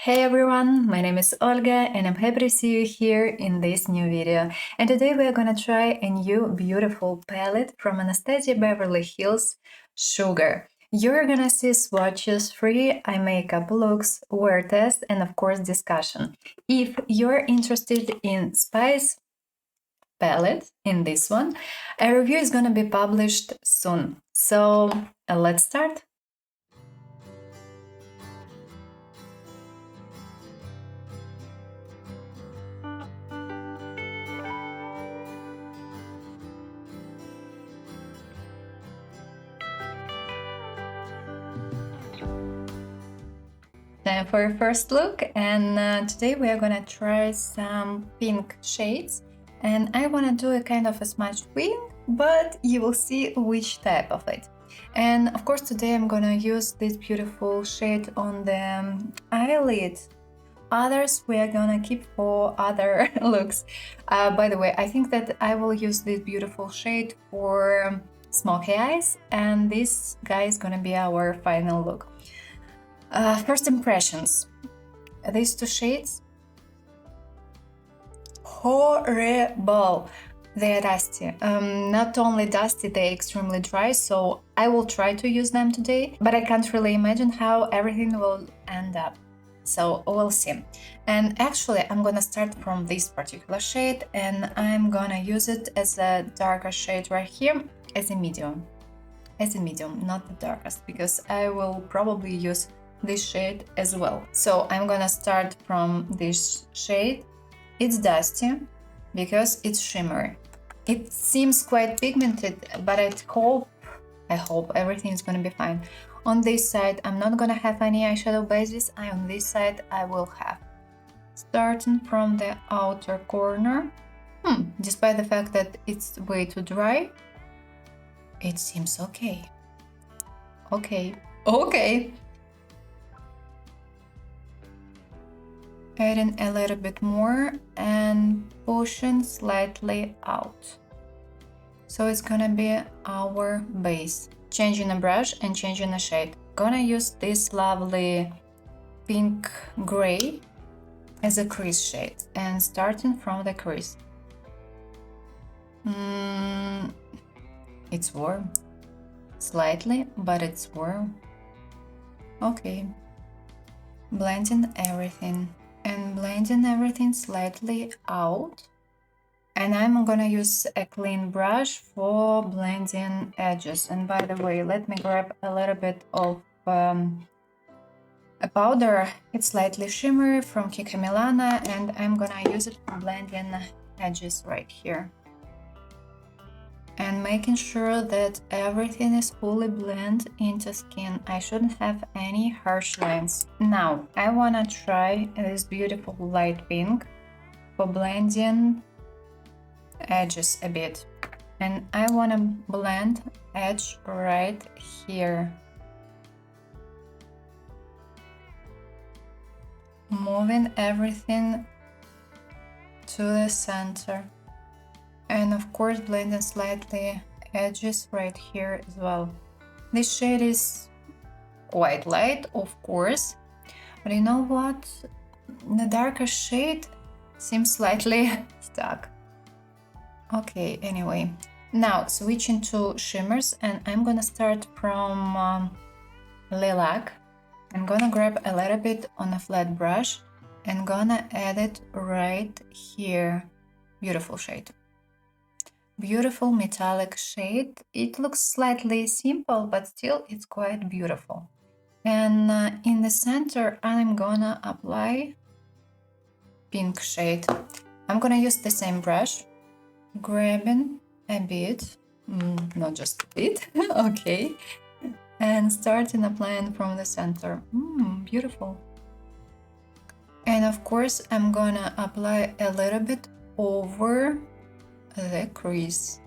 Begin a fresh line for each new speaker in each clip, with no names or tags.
Hey everyone, my name is Olga and I'm happy to see you here in this new video. And today we are gonna try a new beautiful palette from Anastasia Beverly Hills, Sugar. You're gonna see swatches, free eye makeup looks, wear test, and of course discussion. If you're interested in Spice palette, in this one, a review is gonna be published soon. So let's start. Time for a first look, and today we are gonna try some pink shades, and I wanna do a kind of a smudge wing, but you will see which type of it. And of course today I'm gonna use this beautiful shade on the eyelid. Others we are gonna keep for other looks. By the way, I think that I will use this beautiful shade for smoky eyes, and this guy is gonna be our final look. First impressions. These two shades, horrible. They are dusty. Not only dusty, they're extremely dry, so I will try to use them today, but I can't really imagine how everything will end up. So we'll see. And actually, I'm gonna start from this particular shade, and I'm gonna use it as a darker shade right here, as a medium. As a medium, not the darkest, because I will probably use this shade as well. So I'm gonna start from this shade. It's dusty because it's shimmery. It seems quite pigmented, but I hope everything is gonna be fine. On this side, I'm not gonna have any eyeshadow bases. On this side, I will have. Starting from the outer corner, despite the fact that it's way too dry, it seems okay. Okay. Adding a little bit more and pushing slightly out. So it's gonna be our base. Changing a brush and changing a shade. Gonna use this lovely pink gray as a crease shade and starting from the crease. It's warm. Slightly, but it's warm. Okay. Blending everything. And blending everything slightly out. And I'm gonna use a clean brush for blending edges. And by the way, let me grab a little bit of a powder. It's slightly shimmery from Kika Milana, and I'm gonna use it for blending edges right here. And making sure that everything is fully blended into skin. I shouldn't have any harsh lines. Now, I wanna try this beautiful light pink for blending edges a bit. And I wanna blend edge right here. Moving everything to the center. And of course blending slightly edges right here as well. This shade is quite light, of course, but you know what? The darker shade seems slightly stuck. Okay, anyway. Now switching to shimmers, and I'm gonna start from lilac. I'm gonna grab a little bit on a flat brush and gonna add it right here. Beautiful shade. Beautiful metallic shade. It looks slightly simple, but still it's quite beautiful. And in the center, I'm gonna apply pink shade. I'm gonna use the same brush, grabbing a bit, not just a bit, okay, and starting applying from the center. Beautiful. And of course, I'm gonna apply a little bit over the crease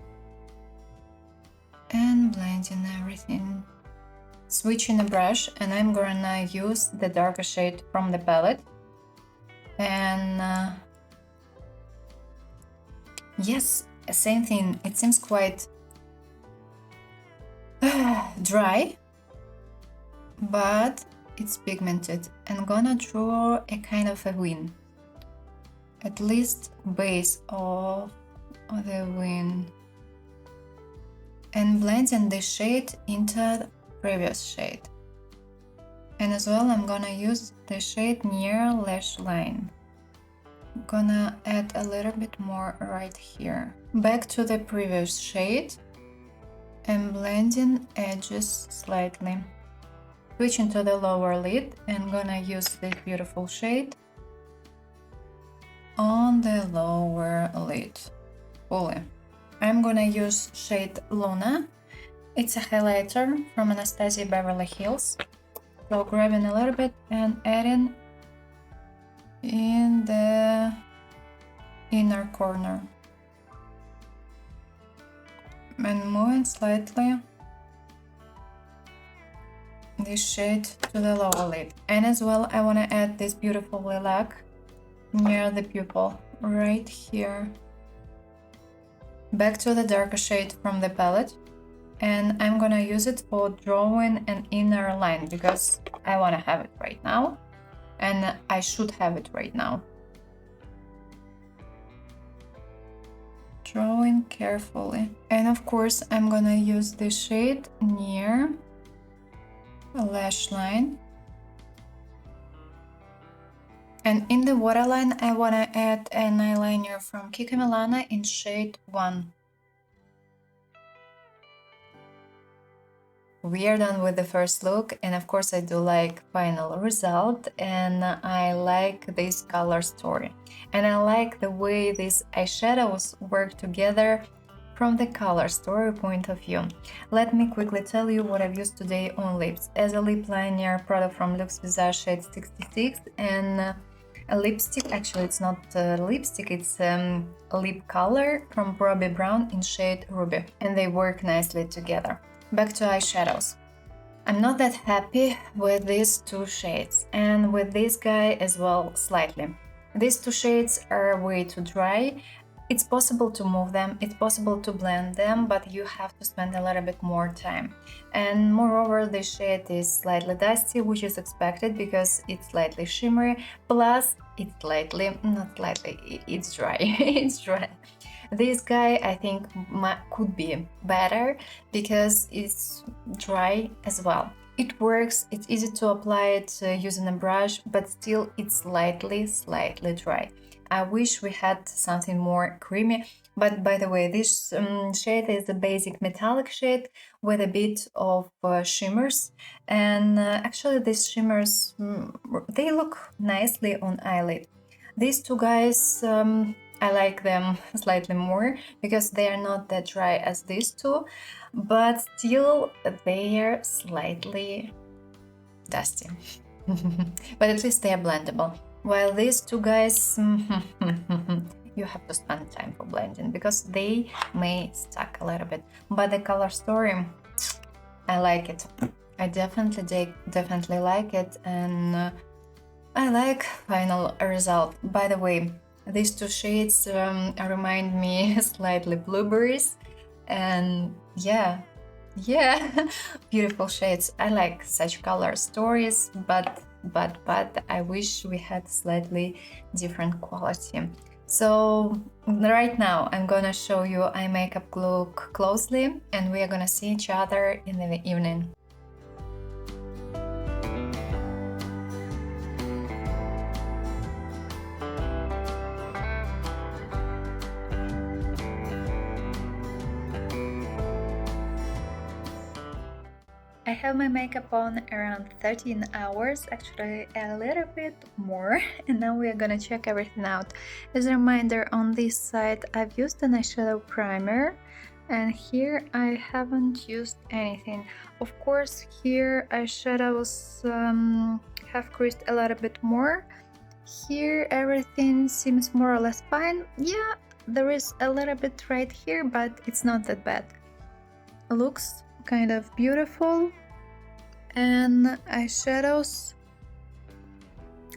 and blending everything. Switching a brush, and I'm gonna use the darker shade from the palette. And yes, same thing. It seems quite dry, but it's pigmented. I'm gonna draw a kind of a wing, at least base of the wing, and blending the shade into the previous shade. And as well, I'm gonna use the shade near lash line. I'm gonna add a little bit more right here. Back to the previous shade and blending edges slightly. Switching to the lower lid and gonna use this beautiful shade on the lower lid fully. I'm gonna use shade Luna. It's a highlighter from Anastasia Beverly Hills. So grabbing a little bit and adding in the inner corner. And moving slightly this shade to the lower lid. And as well, I want to add this beautiful lilac near the pupil, right here. Back to the darker shade from the palette. And I'm gonna use it for drawing an inner line because I want to have it right now. And I should have it right now. Drawing carefully. And of course, I'm gonna use this shade near a lash line. And in the waterline, I want to add an eyeliner from Kiko Milano in shade 1. We are done with the first look, and of course I do like final result, and I like this color story. And I like the way these eyeshadows work together from the color story point of view. Let me quickly tell you what I've used today on lips. As a lip liner product from Luxe Visage shade 66 and a lipstick, actually it's not a lipstick, it's a lip color from Bobbi Brown in shade Ruby, and they work nicely together. Back to eyeshadows. I'm not that happy with these two shades, and with this guy as well slightly. These two shades are way too dry. It's possible to move them, it's possible to blend them, but you have to spend a little bit more time. And moreover, this shade is slightly dusty, which is expected because it's slightly shimmery, plus it's slightly, not slightly, it's dry, it's dry. This guy I think could be better because it's dry as well. It works, it's easy to apply it using a brush, but still it's slightly dry. I wish we had something more creamy, but by the way, this shade is a basic metallic shade with a bit of shimmers, and actually these shimmers, they look nicely on eyelid. These two guys, I like them slightly more because they are not that dry as these two, but still they are slightly dusty, but at least they are blendable. While these two guys, you have to spend time for blending because they may stuck a little bit. But the color story, I like it. I definitely like it, and I like final result. By the way, these two shades remind me slightly blueberries, and yeah, beautiful shades. I like such color stories, but I wish we had slightly different quality. So right now I'm gonna show you eye makeup look closely, and we are gonna see each other in the evening. I have my makeup on around 13 hours, actually a little bit more, and now we are gonna check everything out. As a reminder, on this side I've used an eyeshadow primer, and here I haven't used anything. Of course, here eyeshadows have creased a little bit more. Here everything seems more or less fine. Yeah, there is a little bit right here, but it's not that bad. Looks kind of beautiful, and eyeshadows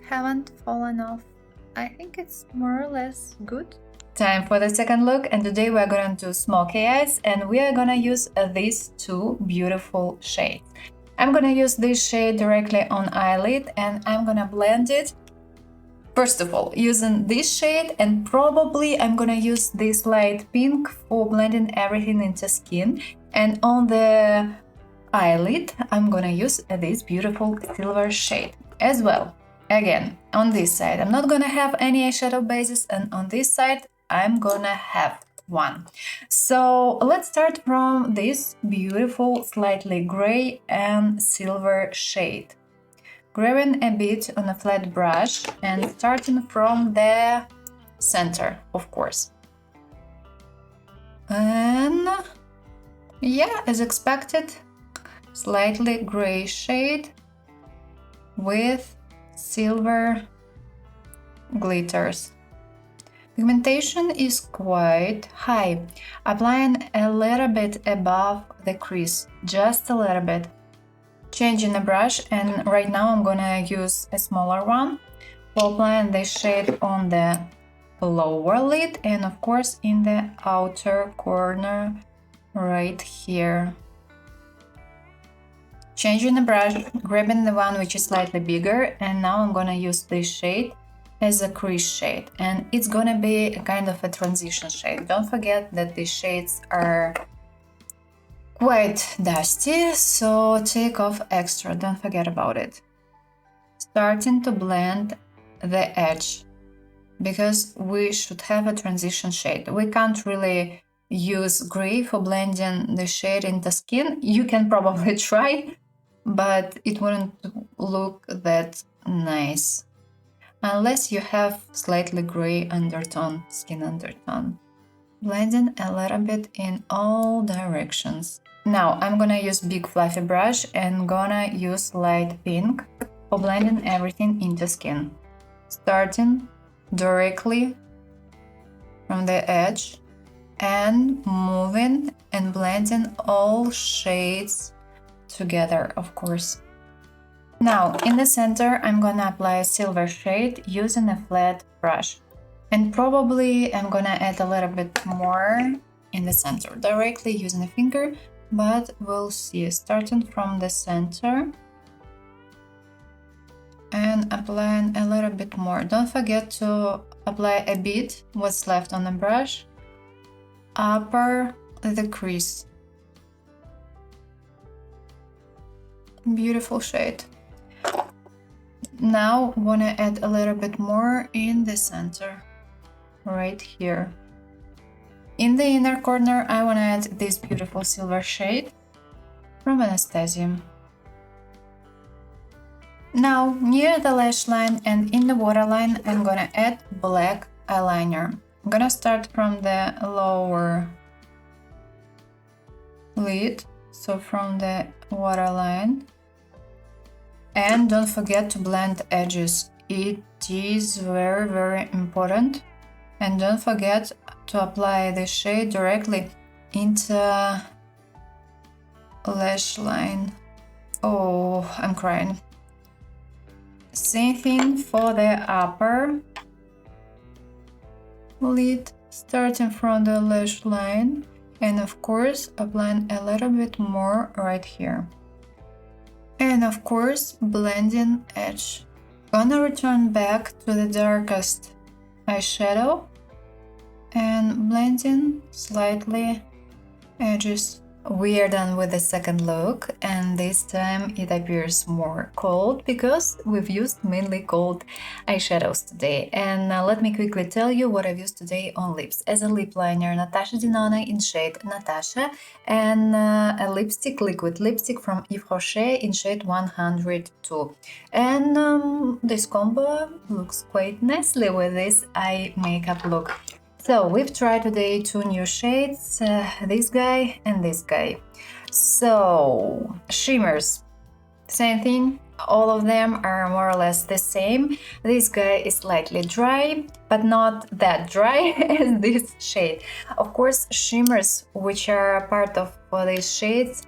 haven't fallen off. I think it's more or less good. Time for the second look, and today we are gonna do smoky eyes, and we are gonna use these two beautiful shades. I'm gonna use this shade directly on eyelid and I'm gonna blend it. First of all, using this shade, and probably I'm gonna use this light pink for blending everything into skin. And on the eyelid, I'm gonna use this beautiful silver shade as well. Again, on this side, I'm not gonna have any eyeshadow bases, and on this side, I'm gonna have one. So let's start from this beautiful, slightly gray and silver shade. Grabbing a bit on a flat brush and starting from the center, of course. And yeah, as expected, slightly gray shade with silver glitters. Pigmentation is quite high, applying a little bit above the crease, just a little bit. Changing the brush, and right now I'm gonna use a smaller one for applying the shade on the lower lid and of course in the outer corner right here. Changing the brush, grabbing the one which is slightly bigger, and now I'm gonna use this shade as a crease shade, and it's gonna be a kind of a transition shade. Don't forget that these shades are quite dusty, so take off extra, don't forget about it. Starting to blend the edge, because we should have a transition shade. We can't really use gray for blending the shade into skin. You can probably try, but it wouldn't look that nice unless you have slightly gray undertone, skin undertone. Blending a little bit in all directions. Now I'm gonna use big fluffy brush and gonna use light pink for blending everything into skin. Starting directly from the edge and moving and blending all shades together, of course. Now in the center I'm gonna apply a silver shade using a flat brush. And probably I'm gonna add a little bit more in the center, directly using a finger, but we'll see. Starting from the center and applying a little bit more. Don't forget to apply a bit what's left on the brush, upper the crease. Beautiful shade. Now I'm gonna add a little bit more in the center. Right here. In the inner corner, I want to add this beautiful silver shade from Anastasia. Now, near the lash line and in the waterline, I'm gonna add black eyeliner. I'm gonna start from the lower lid, so from the waterline. And don't forget to blend edges. It is very, very important. And don't forget to apply the shade directly into lash line. Oh, I'm crying. Same thing for the upper lid, starting from the lash line, and of course applying a little bit more right here. And of course blending edge. Gonna return back to the darkest eyeshadow and blending slightly edges. We are done with the second look, and this time it appears more cold because we've used mainly cold eyeshadows today. And let me quickly tell you what I've used today on lips. As a lip liner, Natasha Denona in shade Natasha, and a lipstick, liquid lipstick from Yves Rocher in shade 102. And this combo looks quite nicely with this eye makeup look. So we've tried today two new shades, this guy and this guy. So shimmers, same thing, all of them are more or less the same. This guy is slightly dry, but not that dry as this shade. Of course, shimmers, which are a part of these shades,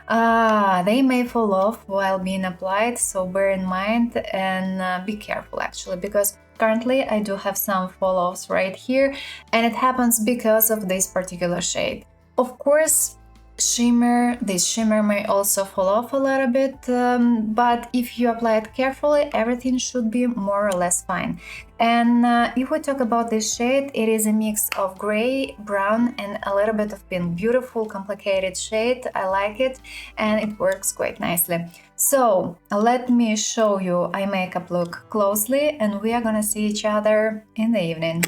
they may fall off while being applied, so bear in mind and be careful actually, because currently I do have some fall-offs right here, and it happens because of this particular shade. Of course, shimmer. This shimmer may also fall off a little bit, but if you apply it carefully, everything should be more or less fine. And if we talk about this shade, it is a mix of gray, brown, and a little bit of pink. Beautiful, complicated shade. I like it, and it works quite nicely. So let me show you eye makeup look closely, and we are gonna see each other in the evening.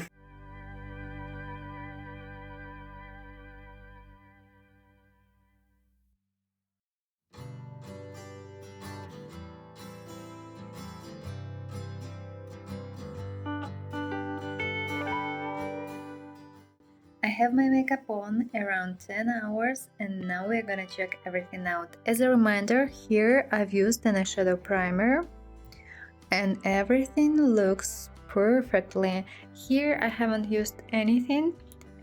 I have my makeup on around 10 hours, and now we're gonna check everything out. As a reminder, here I've used an eyeshadow primer and everything looks perfectly. Here I haven't used anything,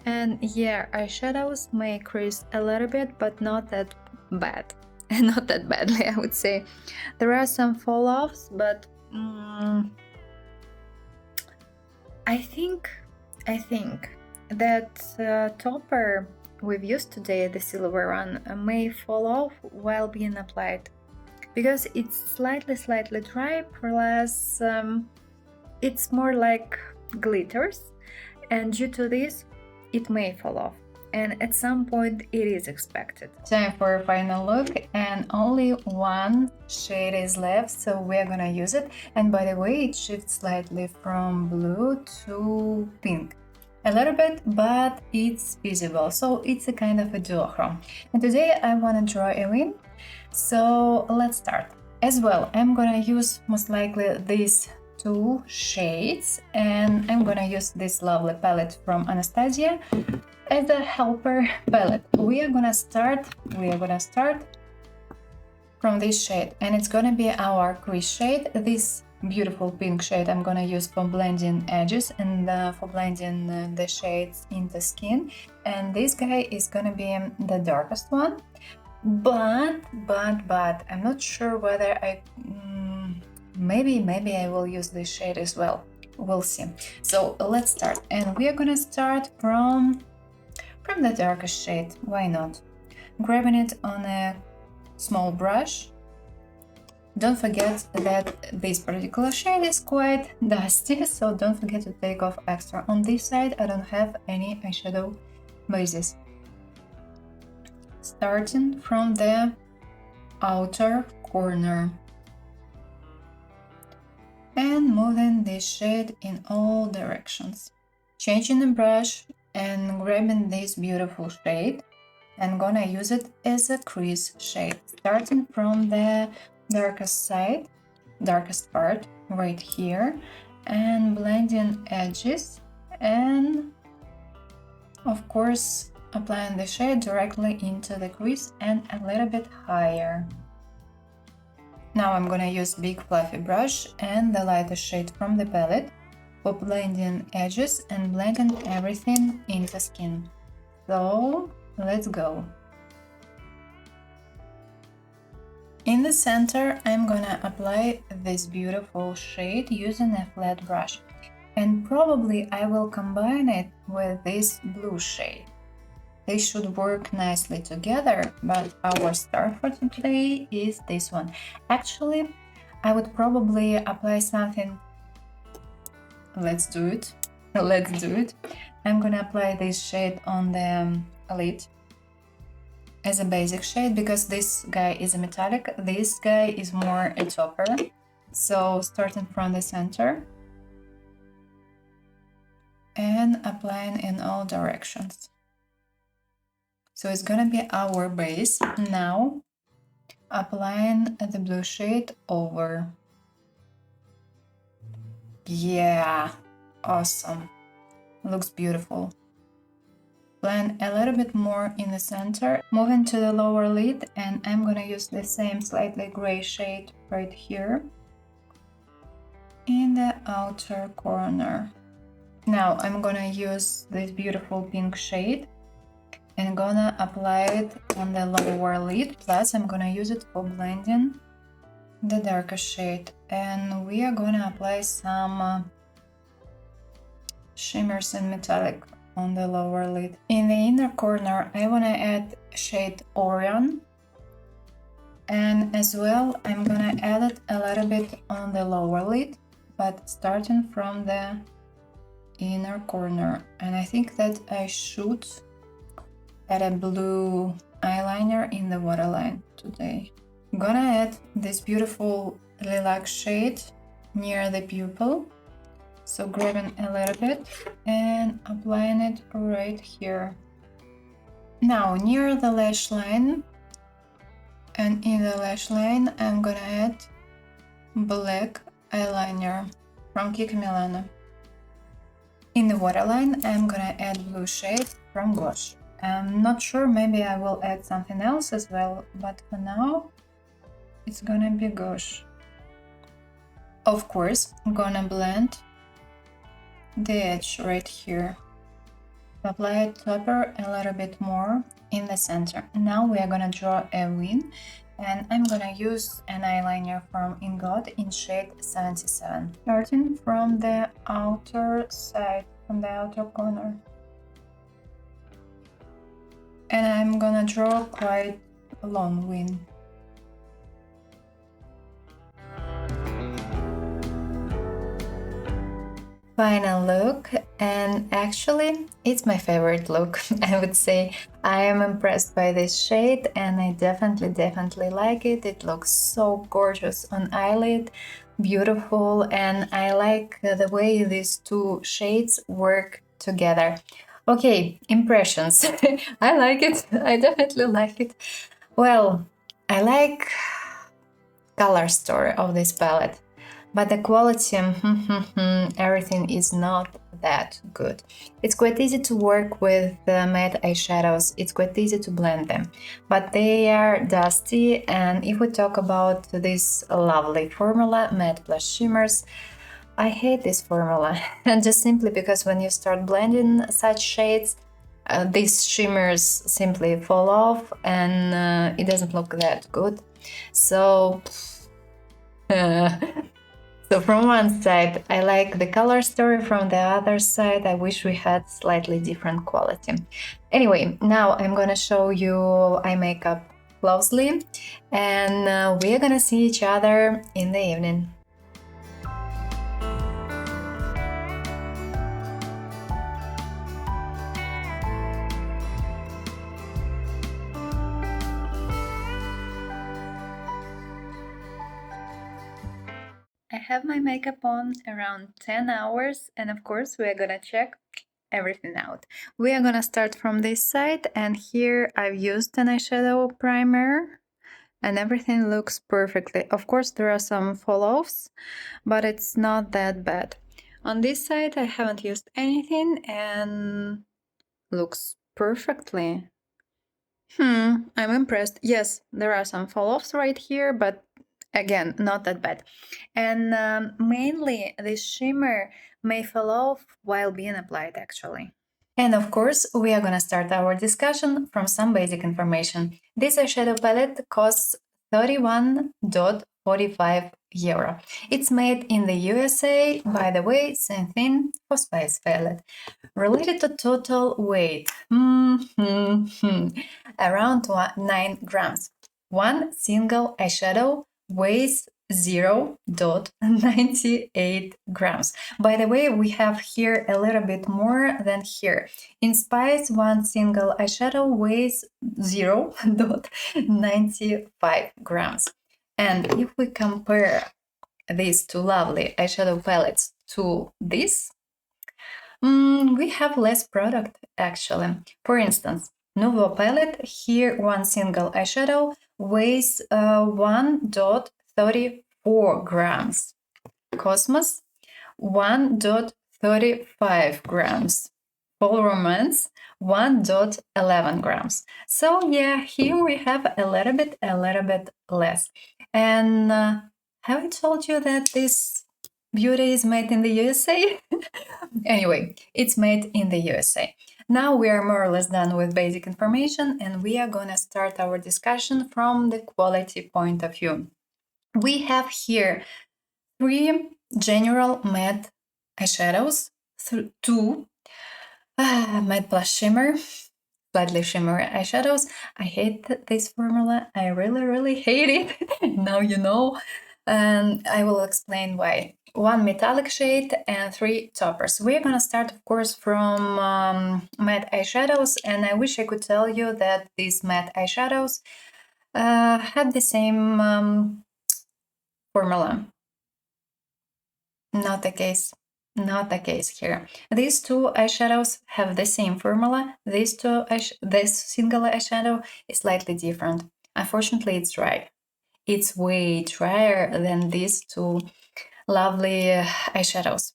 and yeah, eyeshadows may crease a little bit, but not that bad. Not that badly, I would say. There are some fall-offs, but I think that topper we've used today, the silver one, may fall off while being applied because it's slightly dry, plus it's more like glitters, and due to this it may fall off, and at some point it is expected. Time for a final look, and only one shade is left, so we're gonna use it. And by the way, it shifts slightly from blue to pink. A little bit, but it's visible, so it's a kind of a duochrome. And today I want to draw a wing, so let's start. As well, I'm gonna use most likely these two shades, and I'm gonna use this lovely palette from Anastasia as a helper palette. We are gonna start from this shade, and it's gonna be our crease shade. This beautiful pink shade I'm gonna use for blending edges and for blending the shades in the skin, and this guy is gonna be the darkest one, but I'm not sure whether maybe I will use this shade as well. We'll see. So let's start, and we are gonna start from the darkest shade. Why not? Grabbing it on a small brush. Don't forget that this particular shade is quite dusty, so don't forget to take off extra. On this side I don't have any eyeshadow bases. Starting from the outer corner and moving this shade in all directions. Changing the brush and grabbing this beautiful shade. I'm gonna use it as a crease shade, starting from the darkest side, darkest part right here, and blending edges, and of course applying the shade directly into the crease and a little bit higher. Now I'm gonna use big fluffy brush and the lighter shade from the palette for blending edges and blending everything into skin. So let's go. In the center, I'm gonna apply this beautiful shade using a flat brush, and probably I will combine it with this blue shade. They should work nicely together, but our star for today is this one. Actually, I would probably apply something. Let's do it. I'm gonna apply this shade on the lid as a basic shade, because this guy is a metallic, this guy is more a topper. So starting from the center and applying in all directions. So it's gonna be our base. Now applying the blue shade over. Yeah, awesome. Looks beautiful. Blend a little bit more in the center, moving to the lower lid, and I'm gonna use the same slightly gray shade right here in the outer corner. Now I'm gonna use this beautiful pink shade and gonna apply it on the lower lid, plus I'm gonna use it for blending the darker shade, and we are gonna apply some shimmers and metallic on the lower lid. In the inner corner, I want to add shade Orion. And as well, I'm gonna add it a little bit on the lower lid, but starting from the inner corner. And I think that I should add a blue eyeliner in the waterline today. I'm gonna add this beautiful lilac shade near the pupil. So grabbing a little bit and applying it right here. Now near the lash line, and in the lash line I'm gonna add black eyeliner from Kiko Milano. In the waterline I'm gonna add blue shade from Gosh. I'm not sure, maybe I will add something else as well, but for now it's gonna be Gosh. Of course, I'm gonna blend the edge right here. Apply a topper a little bit more in the center. Now we are gonna draw a wing, and I'm gonna use an eyeliner from Ingot in shade 77, starting from the outer side, from the outer corner. And I'm gonna draw quite a long wing. Final look, and actually it's my favorite look. I would say I am impressed by this shade and I definitely like it. It looks so gorgeous on eyelid, beautiful, and I like the way these two shades work together. Okay, impressions. I like it. I definitely like it. Well, I like color story of this palette, but the quality, everything is not that good. It's quite easy to work with matte eyeshadows, it's quite easy to blend them, but they are dusty. And if we talk about this lovely formula, Matte Plus Shimmers, I hate this formula, and just simply because when you start blending such shades, these shimmers simply fall off and it doesn't look that good. So so from one side I like the color story, from the other side I wish we had slightly different quality. Anyway, now I'm gonna show you eye makeup closely, and we are gonna see each other in the evening. I have my makeup on around 10 hours, and of course we are gonna check everything out. We are gonna start from this side, and here I've used an eyeshadow primer and everything looks perfectly. Of course there are some fall-offs, but it's not that bad. On this side I haven't used anything and looks perfectly. I'm impressed. Yes, there are some fall-offs right here, but again, not that bad. And mainly this shimmer may fall off while being applied actually. And of course, we are gonna start our discussion from some basic information. This eyeshadow palette costs 31.45 euro. It's made in the USA, by the way, same thing for Spice palette. Related to total weight, around 9 grams. One single eyeshadow weighs 0.98 grams. By the way, we have here a little bit more than here. In Spice, one single eyeshadow weighs 0.95 grams. And if we compare these two lovely eyeshadow palettes to this, we have less product actually. For instance, Nouveau palette, here one single eyeshadow weighs 1.34 grams. Cosmos, 1.35 grams. Fall Romance, 1.11 grams. So yeah, here we have a little bit less. And have I told you that this beauty is made in the USA? Anyway, it's made in the USA. Now we are more or less done with basic information, and we are gonna start our discussion from the quality point of view. We have here 3 general matte eyeshadows, 2 matte plus shimmer, slightly shimmery eyeshadows. I hate this formula. I really hate it. Now you know. And I will explain why. 1 metallic shade and 3 toppers. We're gonna start, of course, from matte eyeshadows, and I wish I could tell you that these matte eyeshadows have the same formula. Not the case. Not the case here. These two eyeshadows have the same formula. This single eyeshadow is slightly different. Unfortunately, it's dry. It's way drier than these two lovely eyeshadows.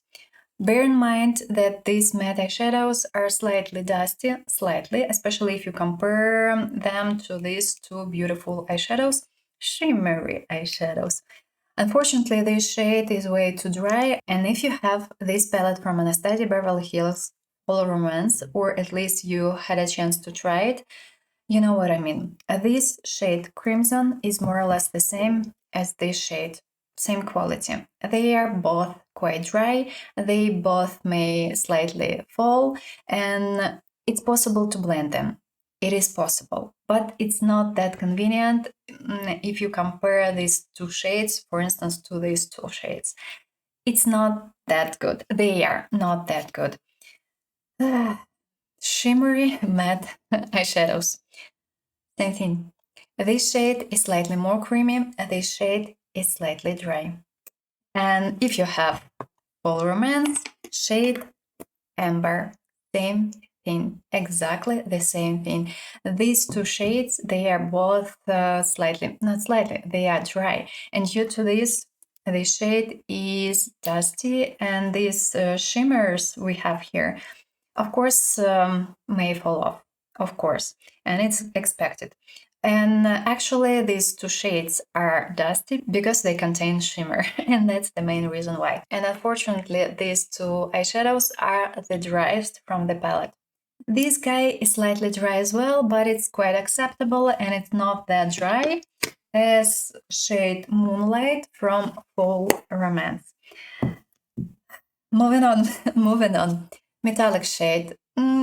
Bear in mind that these matte eyeshadows are slightly dusty, especially if you compare them to these two beautiful eyeshadows, shimmery eyeshadows. Unfortunately, this shade is way too dry, and if you have this palette from Anastasia Beverly Hills Full Romance, or at least you had a chance to try it, you know what I mean. This shade Crimson is more or less the same as this shade, same quality. They are both quite dry, they both may slightly fall, and it's possible to blend them. It is possible, but it's not that convenient if you compare these two shades, for instance, to these two shades. It's not that good. They are not that good. Shimmery matte eyeshadows. Same thing. This shade is slightly more creamy, and this shade is slightly dry. And if you have Full Romance, shade Amber, same thing, exactly the same thing. These two shades, they are both they are dry. And due to this shade is dusty, and these shimmers we have here, of course, may fall off, of course, and it's expected. And actually, these two shades are dusty because they contain shimmer, and that's the main reason why. And unfortunately, these two eyeshadows are the driest from the palette. This guy is slightly dry as well, but it's quite acceptable, and it's not that dry as shade Moonlight from Full Romance. Moving on, moving on. Metallic shade.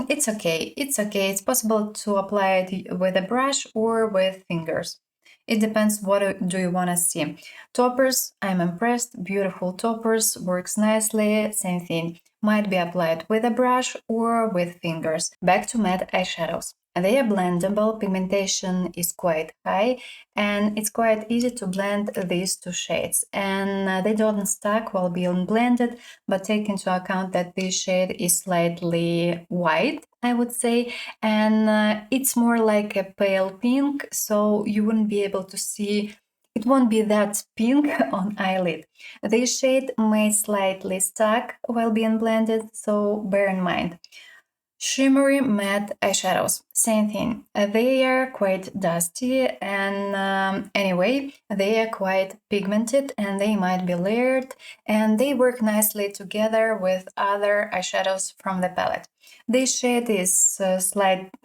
It's okay. It's okay. It's possible to apply it with a brush or with fingers. It depends what do you want to see. Toppers, I'm impressed. Beautiful toppers, works nicely. Same thing. Might be applied with a brush or with fingers. Back to matte eyeshadows. They are blendable, pigmentation is quite high, and it's quite easy to blend these two shades. And they don't stack while being blended, but take into account that this shade is slightly white, I would say, and it's more like a pale pink, so you wouldn't be able to see, it won't be that pink on eyelid. This shade may slightly stack while being blended, so bear in mind. Shimmery matte eyeshadows, same thing. They are quite dusty, and anyway, they are quite pigmented and they might be layered, and they work nicely together with other eyeshadows from the palette. This shade is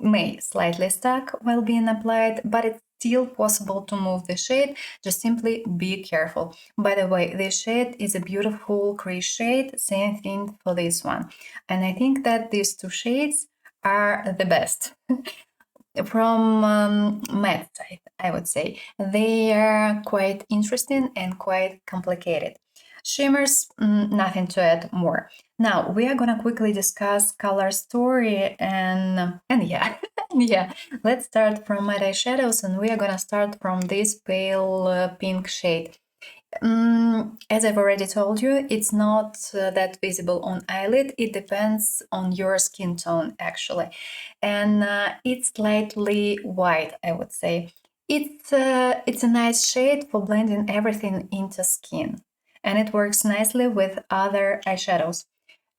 may slightly stuck while being applied, but it's still possible to move the shade, just simply be careful. By the way, this shade is a beautiful crease shade, same thing for this one. And I think that these two shades are the best. From matte side, I would say. They are quite interesting and quite complicated. Shimmers, nothing to add more. Now, we are gonna quickly discuss color story and yeah, yeah. Let's start from matte eyeshadows, and we are gonna start from this pale pink shade. As I've already told you, it's not that visible on eyelid. It depends on your skin tone, actually. And it's slightly white, I would say. It's a nice shade for blending everything into skin. And it works nicely with other eyeshadows.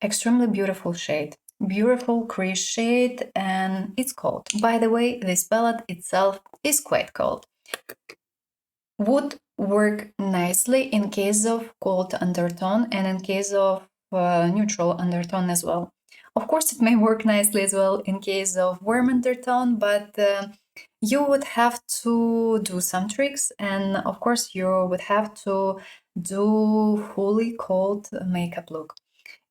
Extremely beautiful shade. Beautiful crease shade, and it's cold. By the way, this palette itself is quite cold. Would work nicely in case of cold undertone and in case of neutral undertone as well. Of course, it may work nicely as well in case of warm undertone, but you would have to do some tricks, and of course, you would have to do fully cold makeup look.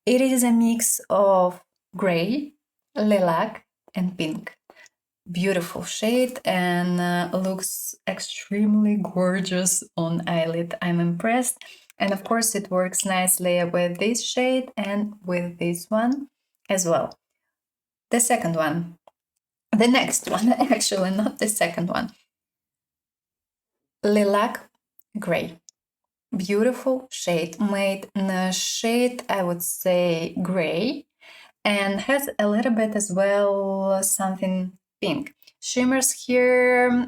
It is a mix of gray, lilac, and pink. beautiful shade and looks extremely gorgeous on eyelid. I'm impressed. And of course it works nicely with this shade and with this one as well. The second one, the next one, actually not the second one, Lilac Gray. Beautiful shade, made in a shade, I would say gray, and has a little bit as well something pink. Shimmers here,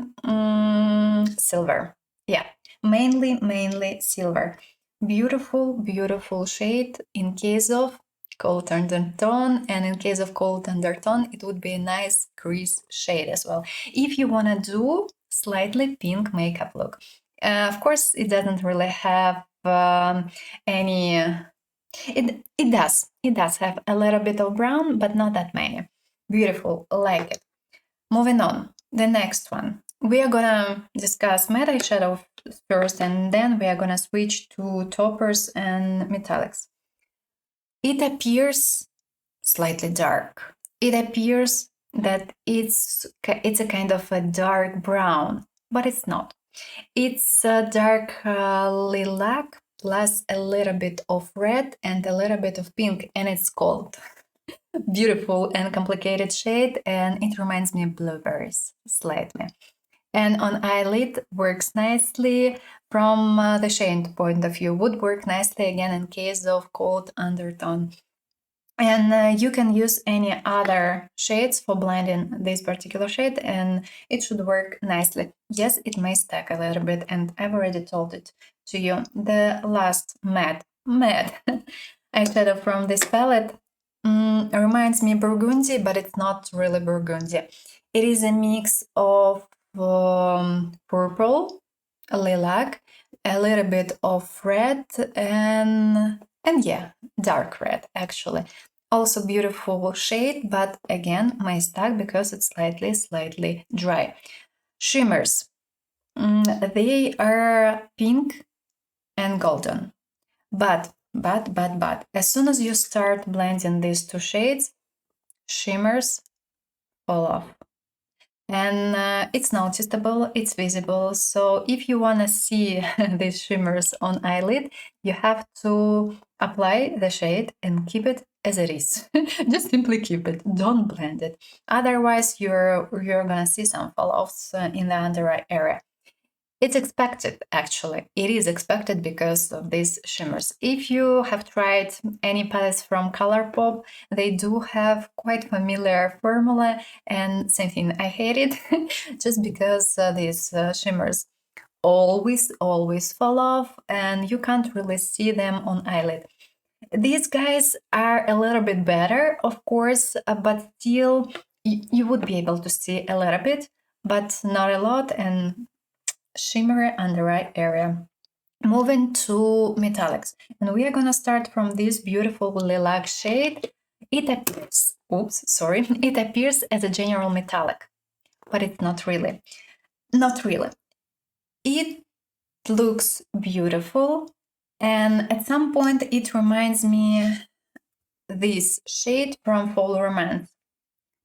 silver. Yeah, mainly silver. Beautiful shade in case of cold undertone, and in case of cold undertone, it would be a nice crease shade as well. If you want to do slightly pink makeup look. Of course, it doesn't really have any... It does have a little bit of brown, but not that many. Beautiful, like it. Moving on, the next one. We are gonna discuss matte eyeshadow first, and then we are gonna switch to toppers and metallics. It appears slightly dark. It appears that it's a kind of a dark brown, but it's not. It's a dark lilac plus a little bit of red and a little bit of pink, and it's called beautiful and complicated shade, and it reminds me of blueberries slightly. And on eyelid works nicely from the shade point of view, would work nicely again in case of cold undertone. And you can use any other shades for blending this particular shade, and it should work nicely. Yes, it may stack a little bit, and I've already told it to you. The last matte eyeshadow from this palette reminds me burgundy, but it's not really burgundy. It is a mix of purple, lilac, a little bit of red, and yeah, dark red actually. Also beautiful shade, but again may stack because it's slightly dry. Shimmers, they are pink and golden, but as soon as you start blending these two shades, shimmers fall off. And it's noticeable, it's visible. So if you want to see these shimmers on eyelid, you have to apply the shade and keep it as it is. Just simply keep it, don't blend it. Otherwise, you're gonna see some fall-offs in the under eye area. It's expected, actually. It is expected because of these shimmers. If you have tried any palettes from ColourPop, they do have quite familiar formula, and same thing, I hate it just because these shimmers always fall off and you can't really see them on eyelid. These guys are a little bit better, of course, but still you would be able to see a little bit, but not a lot, and shimmer under eye area. Moving to metallics, and we are gonna start from this beautiful lilac shade. It appears, it appears as a general metallic, but it's not really. It looks beautiful, and at some point it reminds me this shade from Fall Romance,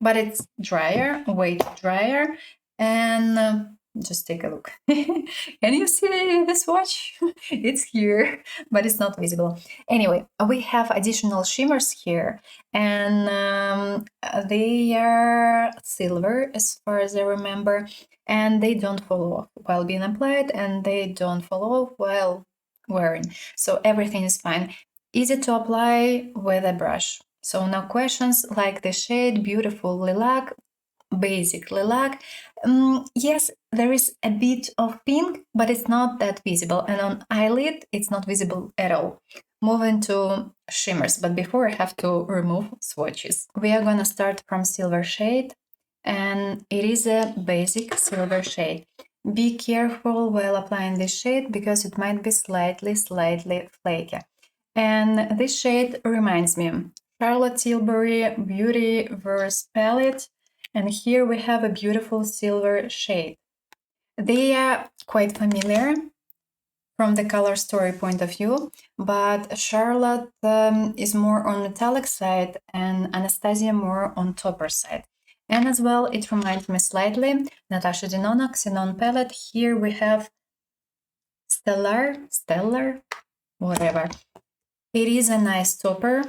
but it's drier, way drier, and just take a look. Can you see the swatch? It's here, but it's not visible. Anyway, we have additional shimmers here, and they are silver as far as I remember, and they don't fall off while being applied, and they don't fall off while wearing. So everything is fine. Easy to apply with a brush. So no questions, like the shade, beautiful lilac, basic lilac. Yes, there is a bit of pink, but it's not that visible, and on eyelid it's not visible at all. Moving to shimmers, but before I have to remove swatches. We are gonna start from silver shade, and it is a basic silver shade. Be careful while applying this shade because it might be slightly flaky. And this shade reminds me Charlotte Tilbury Beauty Verse palette, and here we have a beautiful silver shade. They are quite familiar from the color story point of view, but Charlotte is more on metallic side and Anastasia more on topper side. And as well, it reminds me slightly Natasha Denona Xenon palette. Here we have Stellar, whatever. It is a nice topper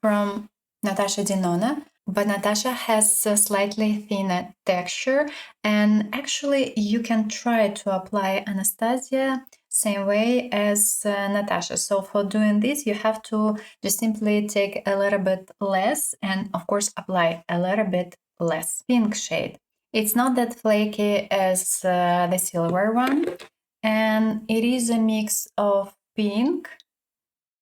from Natasha Denona, but Natasha has a slightly thinner texture, and actually you can try to apply Anastasia same way as Natasha. So for doing this, you have to just simply take a little bit less and of course apply a little bit less pink shade. It's not that flaky as the silver one, and it is a mix of pink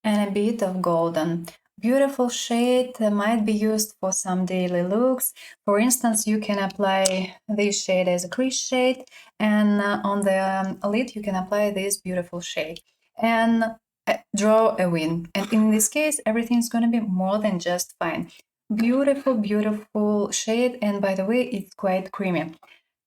and a bit of golden. Beautiful shade, might be used for some daily looks. For instance, you can apply this shade as a crease shade, and on the lid you can apply this beautiful shade and draw a wing. And in this case, everything's going to be more than just fine. Beautiful shade, and by the way, it's quite creamy.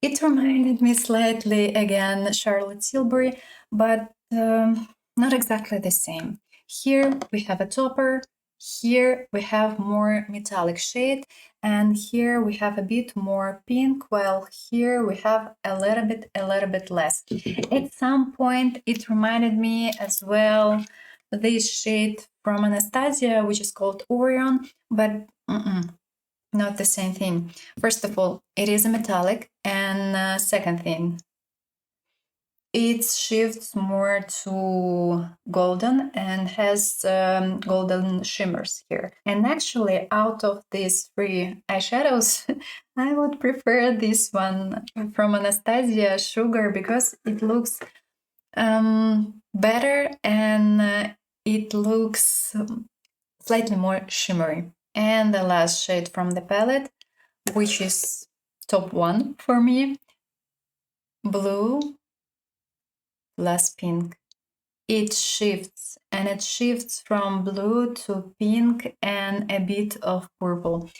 It reminded me slightly again Charlotte Tilbury, but not exactly the same. Here we have a topper, here we have more metallic shade, and here we have a bit more pink, while here we have a little bit less. At some point it reminded me as well this shade from Anastasia, which is called Orion, but not the same thing. First of all, it is a metallic, and second thing, it shifts more to golden and has golden shimmers here. And actually, out of these three eyeshadows, I would prefer this one from Anastasia, Sugar, because it looks better and it looks slightly more shimmery. And the last shade from the palette, which is top one for me, Blue plus Pink. It shifts, and it shifts from blue to pink and a bit of purple.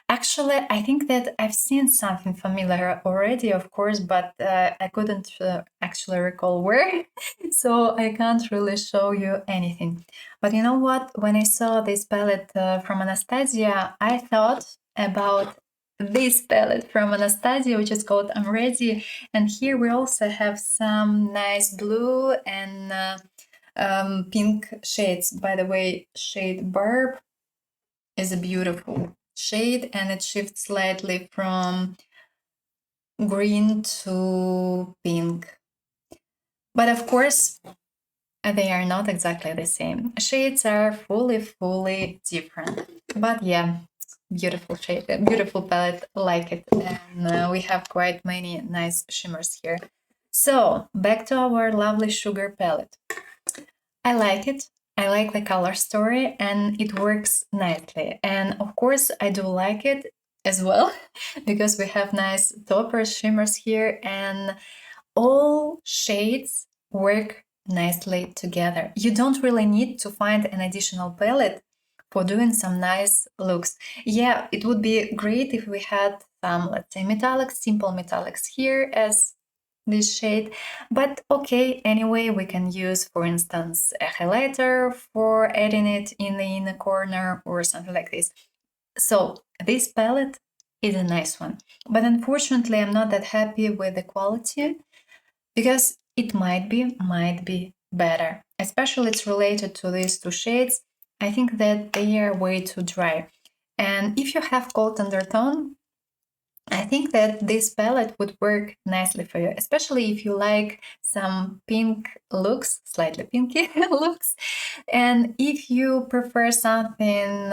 Actually, I think that I've seen something familiar already, of course, but I couldn't actually recall where, so I can't really show you anything. But you know what? When I saw this palette from Anastasia, I thought about this palette from Anastasia, which is called I'm Ready. And here we also have some nice blue and pink shades. By the way, shade Barb is a beautiful shade, and it shifts slightly from green to pink. But of course, they are not exactly the same. Shades are fully different. But yeah, beautiful shade, beautiful palette, like it. And we have quite many nice shimmers here. So back to our lovely Sugar palette. I like it. I like the color story, and it works nicely. And of course, I do like it as well because we have nice toppers, shimmers here, and all shades work nicely together. You don't really need to find an additional palette for doing some nice looks. Yeah, it would be great if we had some, let's say, metallics, simple metallics here as this shade, but okay, anyway, we can use, for instance, a highlighter for adding it in the inner corner or something like this. So this palette is a nice one, but unfortunately I'm not that happy with the quality because it might be better, especially it's related to these two shades. I think that they are way too dry, and if you have cold undertone, I think that this palette would work nicely for you, especially if you like some pink looks, slightly pinky looks. And if you prefer something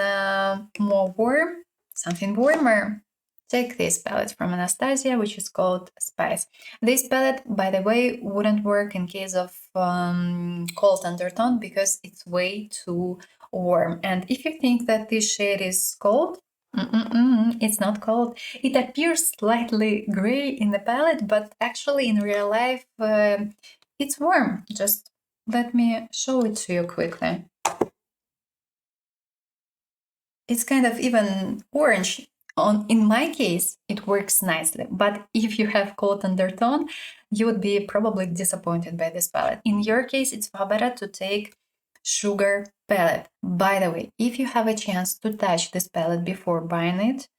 more warm, something warmer, take this palette from Anastasia, which is called Spice. This palette, by the way, wouldn't work in case of cold undertone because it's way too warm. And if you think that this shade is cold, it's not cold. It appears slightly gray in the palette, but actually in real life, it's warm. Just let me show it to you quickly. It's kind of even orange. In my case, it works nicely, but if you have cold undertone, you would be probably disappointed by this palette. In your case, it's far better to take Sugar palette. By the way, if you have a chance to touch this palette before buying it,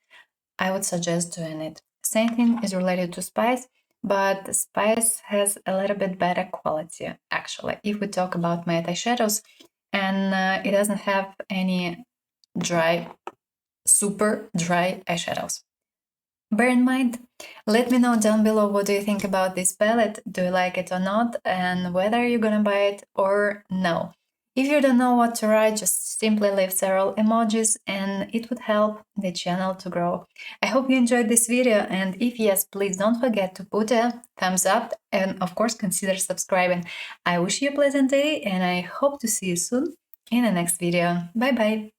I would suggest doing it. Same thing is related to Spice, but Spice has a little bit better quality, actually. If we talk about matte eyeshadows, and it doesn't have any dry, super dry eyeshadows. Bear in mind, let me know down below what do you think about this palette, do you like it or not, and whether you're gonna buy it or no. If you don't know what to write, just simply leave several emojis and it would help the channel to grow. I hope you enjoyed this video, and if yes, please don't forget to put a thumbs up and of course consider subscribing. I wish you a pleasant day and I hope to see you soon in the next video. Bye bye!